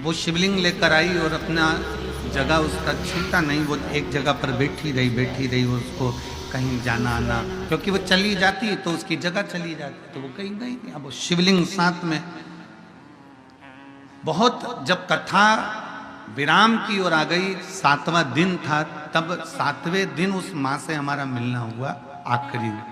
वो शिवलिंग लेकर आई और अपना जगह उसका छूटा नहीं, वो एक जगह पर बैठी रही, उसको कहीं जाना आना, क्योंकि वो चली जाती तो उसकी जगह चली जाती, तो वो कहीं गई नहीं। अब वो शिवलिंग साथ में। बहुत जब कथा विराम की ओर आ गई, 7वां दिन था, तब 7वें दिन उस माँ से हमारा मिलना हुआ आखिरी दिन।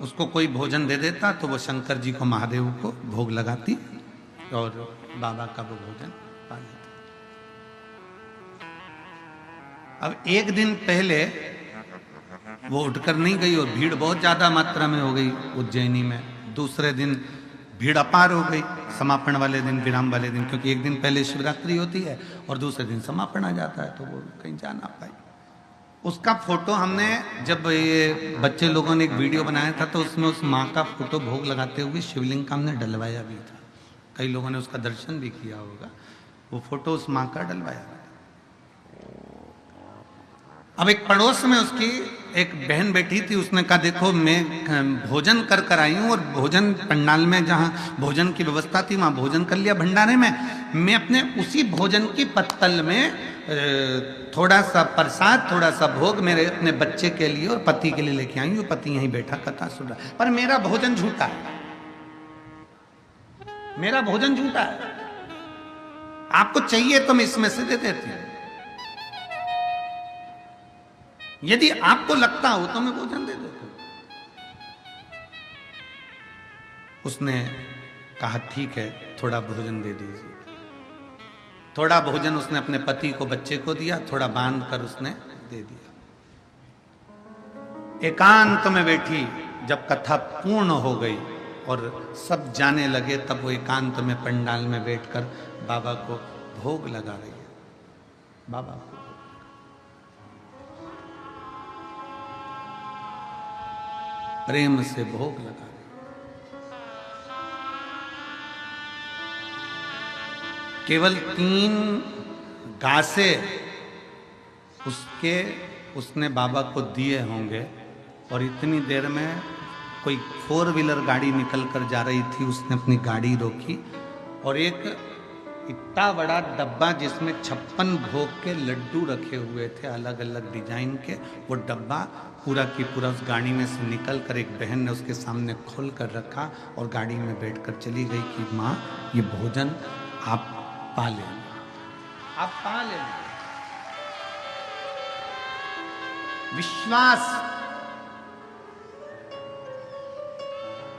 उसको कोई भोजन दे देता तो वो शंकर जी को, महादेव को भोग लगाती और बाबा का वो भोजन पा लेता। अब एक दिन पहले वो उठकर नहीं गई और भीड़ बहुत ज्यादा मात्रा में हो गई उज्जैनी में। दूसरे दिन भीड़ अपार हो गई, समापन वाले दिन, विराम वाले दिन, क्योंकि एक दिन पहले शिवरात्रि होती है और दूसरे दिन समापन आ जाता है, तो वो कहीं जा ना पाई। उसका फोटो हमने, जब ये बच्चे लोगों ने एक वीडियो बनाया था, तो उसमें उस माँ का फोटो भोग लगाते हुए शिवलिंग का हमने डलवाया भी था। कई लोगों ने उसका दर्शन भी किया होगा। वो फोटो उस माँ का डलवाया। अब एक पड़ोस में उसकी एक बहन बैठी थी, उसने कहा देखो मैं भोजन कर कर आई हूँ, और भोजन पंडाल में जहाँ भोजन की व्यवस्था थी वहाँ भोजन कर लिया भंडारे में। मैं अपने उसी भोजन की पत्तल में थोड़ा सा प्रसाद, थोड़ा सा भोग मेरे अपने बच्चे के लिए और पति के लिए लेके आई हूँ। पति यहीं बैठा कथा सुन रहा, पर मेरा भोजन झूठा है, मेरा भोजन झूठा है। आपको चाहिए तो मैं इसमें से दे देती हूँ, यदि आपको लगता हो तो मैं भोजन दे देता हूं। उसने कहा ठीक है, थोड़ा भोजन दे दीजिए। थोड़ा भोजन उसने अपने पति को, बच्चे को दिया, थोड़ा बांध कर उसने दे दिया। एकांत में बैठी, जब कथा पूर्ण हो गई और सब जाने लगे, तब वो एकांत में पंडाल में बैठकर बाबा को भोग लगा रही है। बाबा को प्रेम से भोग लगा रही। केवल 3 गासे उसने बाबा को दिए होंगे, और इतनी देर में कोई 4 व्हीलर गाड़ी निकल कर जा रही थी। उसने अपनी गाड़ी रोकी और एक इतना बड़ा डब्बा जिसमें 56 भोग के लड्डू रखे हुए थे, अलग अलग डिजाइन के, वो डब्बा पूरा की पूरा उस गाड़ी में से निकल कर एक बहन ने उसके सामने खोल कर रखा और गाड़ी में बैठकर चली गई कि माँ ये भोजन आप पा लेना, आप पा लेना। विश्वास।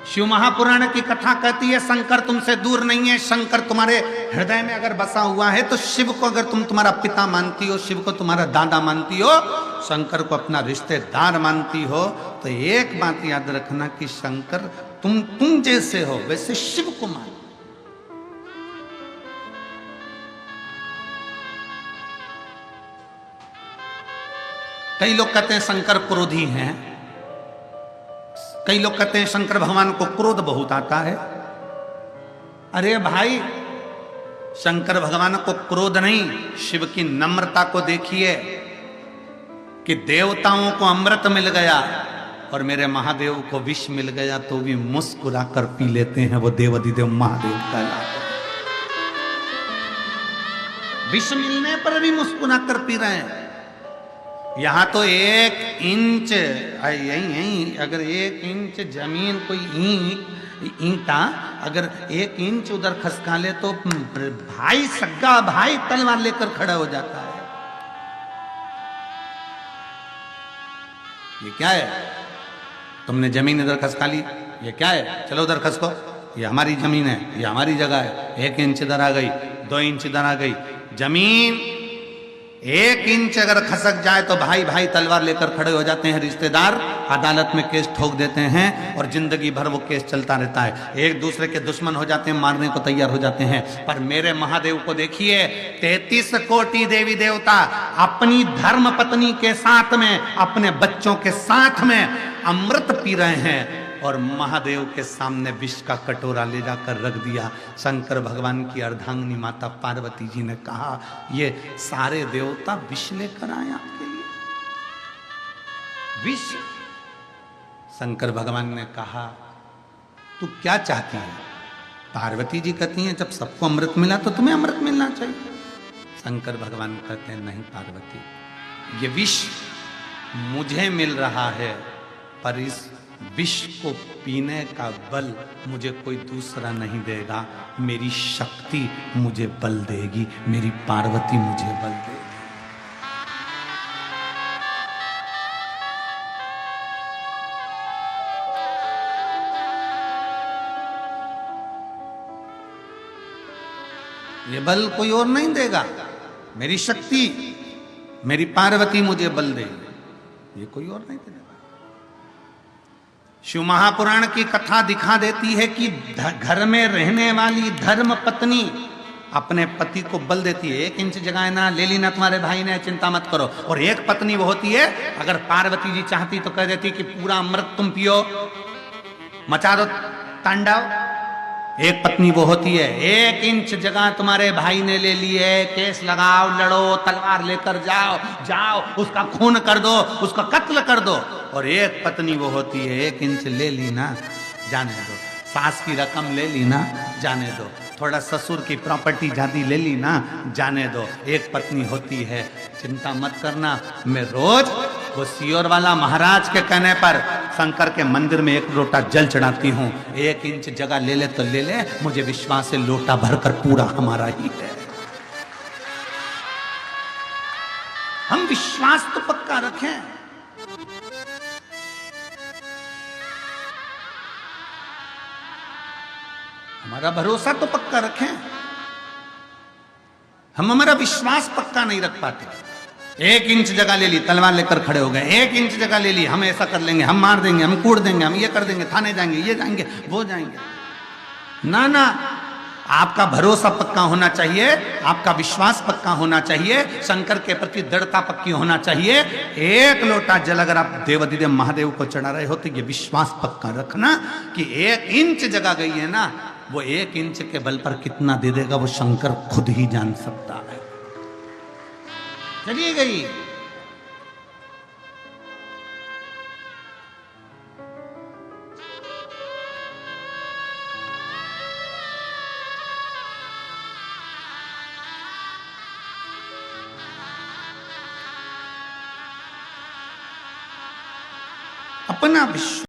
शिव महापुराण की कथा कहती है शंकर तुमसे दूर नहीं है, शंकर तुम्हारे हृदय में अगर बसा हुआ है, तो शिव को अगर तुम तुम्हारा पिता मानती हो, शिव को तुम्हारा दादा मानती हो, शंकर को अपना रिश्तेदार मानती हो, तो एक बात याद रखना कि शंकर तुम जैसे हो वैसे शिव को मान। कई लोग कहते हैं शंकर क्रोधी हैं, कई लोग कहते हैं शंकर भगवान को क्रोध बहुत आता है। अरे भाई, शंकर भगवान को क्रोध नहीं, शिव की नम्रता को देखिए कि देवताओं को अमृत मिल गया और मेरे महादेव को विष मिल गया तो भी मुस्कुरा कर पी लेते हैं। वो देवाधिदेव महादेव कहलाते हैं। विष मिलने पर भी मुस्कुरा कर पी रहे हैं। यहां तो 1 इंच यही अगर 1 इंच जमीन, कोई ईंटा अगर 1 इंच उधर खसका ले तो भाई, सग्गा भाई तलवार लेकर खड़ा हो जाता है। ये क्या है? तुमने जमीन इधर खसका ली, ये क्या है? चलो उधर खसको, ये हमारी जमीन है, ये हमारी जगह है। 1 इंच इधर आ गई, 2 इंच इधर आ गई, जमीन 1 इंच अगर खसक जाए तो भाई भाई तलवार लेकर खड़े हो जाते हैं। रिश्तेदार अदालत में केस ठोक देते हैं और जिंदगी भर वो केस चलता रहता है। एक दूसरे के दुश्मन हो जाते हैं, मारने को तैयार हो जाते हैं। पर मेरे महादेव को देखिए, 33 कोटि देवी देवता अपनी धर्म पत्नी के साथ में, अपने बच्चों के साथ में अमृत पी रहे हैं, और महादेव के सामने विष का कटोरा ले जाकर रख दिया। शंकर भगवान की अर्धांगिनी माता पार्वती जी ने कहा, ये सारे देवता विष लेकर आए आपके लिए। विष शंकर भगवान ने कहा तू क्या चाहती है? पार्वती जी कहती हैं जब सबको अमृत मिला तो तुम्हें अमृत मिलना चाहिए। शंकर भगवान कहते हैं नहीं पार्वती, ये विष मुझे मिल रहा है, पर इस विष को पीने का बल मुझे कोई दूसरा नहीं देगा, मेरी शक्ति मुझे बल देगी, मेरी पार्वती मुझे बल देगी। ये बल कोई और नहीं देगा, मेरी शक्ति, मेरी पार्वती मुझे बल देगी, ये कोई और नहीं देगा। शिव महापुराण की कथा दिखा देती है कि घर में रहने वाली धर्म पत्नी अपने पति को बल देती है। 1 इंच जगह ना ले ली ना तुम्हारे भाई ने, चिंता मत करो। और एक पत्नी वो होती है, अगर पार्वती जी चाहती तो कह देती कि पूरा अमृत तुम पियो, मचा दो तांडव। एक पत्नी वो होती है, 1 इंच जगह तुम्हारे भाई ने ले ली है, केस लगाओ, लड़ो, तलवार लेकर जाओ, जाओ उसका खून कर दो, उसका कत्ल कर दो। और एक पत्नी वो होती है, 1 इंच ले ली ना, जाने दो। सास की रकम ले ली ना, जाने दो। थोड़ा ससुर की प्रॉपर्टी जाती ले ली ना, जाने दो। एक पत्नी होती है, चिंता मत करना, मैं रोज वो सियोर वाला महाराज के कहने पर शंकर के मंदिर में 1 लोटा जल चढ़ाती हूँ। 1 इंच जगह ले ले तो ले ले, मुझे विश्वास है लोटा भरकर पूरा हमारा ही है। हम विश्वास तो पक्का रखें। हमारा भरोसा तो पक्का रखें। हम हमारा विश्वास पक्का नहीं रख पाते। 1 इंच जगह ले ली, तलवार लेकर खड़े हो गए। 1 इंच जगह ले ली, हम ऐसा कर लेंगे, हम मार देंगे, हम कूट देंगे, हम ये कर देंगे, थाने जाएंगे, ये जाएंगे, वो जाएंगे। ना ना, आपका भरोसा पक्का होना चाहिए, आपका विश्वास पक्का होना चाहिए, शंकर के प्रति दृढ़ता पक्की होना चाहिए। 1 लोटा जल अगर आप देवाधिदेव महादेव को चढ़ा रहे हो तो ये विश्वास पक्का रखना कि 1 इंच जगह गई है ना, वो 1 इंच के बल पर कितना दे देगा वो शंकर खुद ही जान सकता है। चलिए गई। अपना विश्वास